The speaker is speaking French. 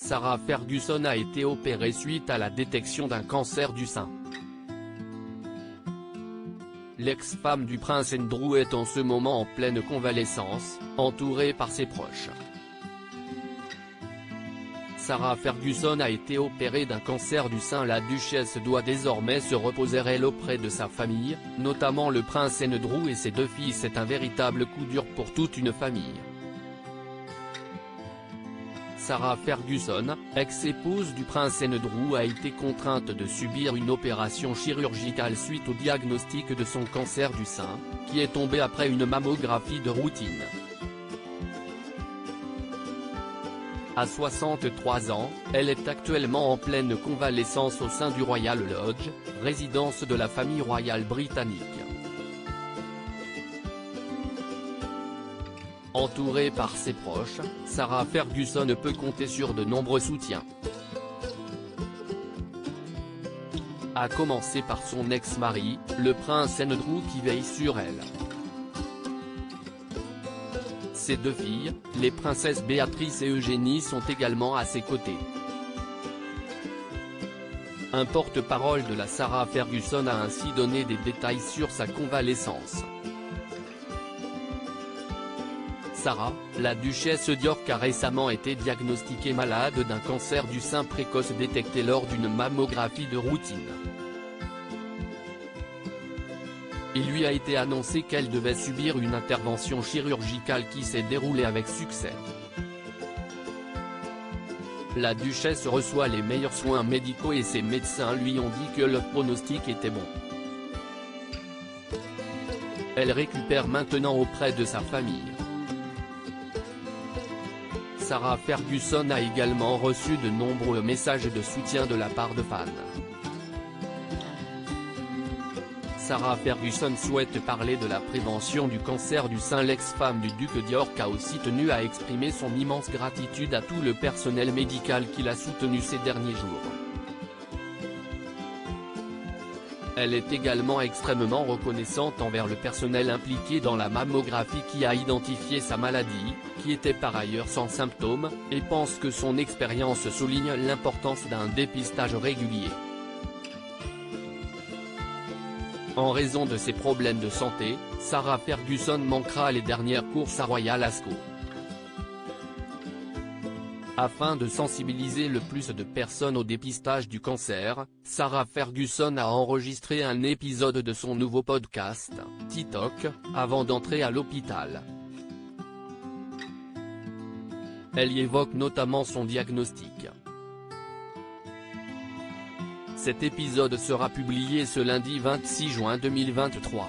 Sarah Ferguson a été opérée suite à la détection d'un cancer du sein. L'ex-femme du prince Andrew est en ce moment en pleine convalescence, entourée par ses proches. Sarah Ferguson a été opérée d'un cancer du sein. La duchesse doit désormais se reposer elle auprès de sa famille, notamment le prince Andrew et ses 2 filles. C'est un véritable coup dur pour toute une famille. Sarah Ferguson, ex-épouse du prince Andrew, a été contrainte de subir une opération chirurgicale suite au diagnostic de son cancer du sein, qui est tombé après une mammographie de routine. À 63 ans, elle est actuellement en pleine convalescence au sein du Royal Lodge, résidence de la famille royale britannique. Entourée par ses proches, Sarah Ferguson peut compter sur de nombreux soutiens. À commencer par son ex-mari, le prince Andrew, qui veille sur elle. Ses 2 filles, les princesses Béatrice et Eugénie, sont également à ses côtés. Un porte-parole de la Sarah Ferguson a ainsi donné des détails sur sa convalescence. Sarah, la duchesse d'York, a récemment été diagnostiquée malade d'un cancer du sein précoce détecté lors d'une mammographie de routine. Il lui a été annoncé qu'elle devait subir une intervention chirurgicale qui s'est déroulée avec succès. La duchesse reçoit les meilleurs soins médicaux et ses médecins lui ont dit que le pronostic était bon. Elle récupère maintenant auprès de sa famille. Sarah Ferguson a également reçu de nombreux messages de soutien de la part de fans. Sarah Ferguson souhaite parler de la prévention du cancer du sein. L'ex-femme du duc d'York a aussi tenu à exprimer son immense gratitude à tout le personnel médical qui l'a soutenu ces derniers jours. Elle est également extrêmement reconnaissante envers le personnel impliqué dans la mammographie qui a identifié sa maladie, qui était par ailleurs sans symptômes, et pense que son expérience souligne l'importance d'un dépistage régulier. En raison de ses problèmes de santé, Sarah Ferguson manquera les dernières courses à Royal Ascot. Afin de sensibiliser le plus de personnes au dépistage du cancer, Sarah Ferguson a enregistré un épisode de son nouveau podcast, TikTok, avant d'entrer à l'hôpital. Elle y évoque notamment son diagnostic. Cet épisode sera publié ce lundi 26 juin 2023.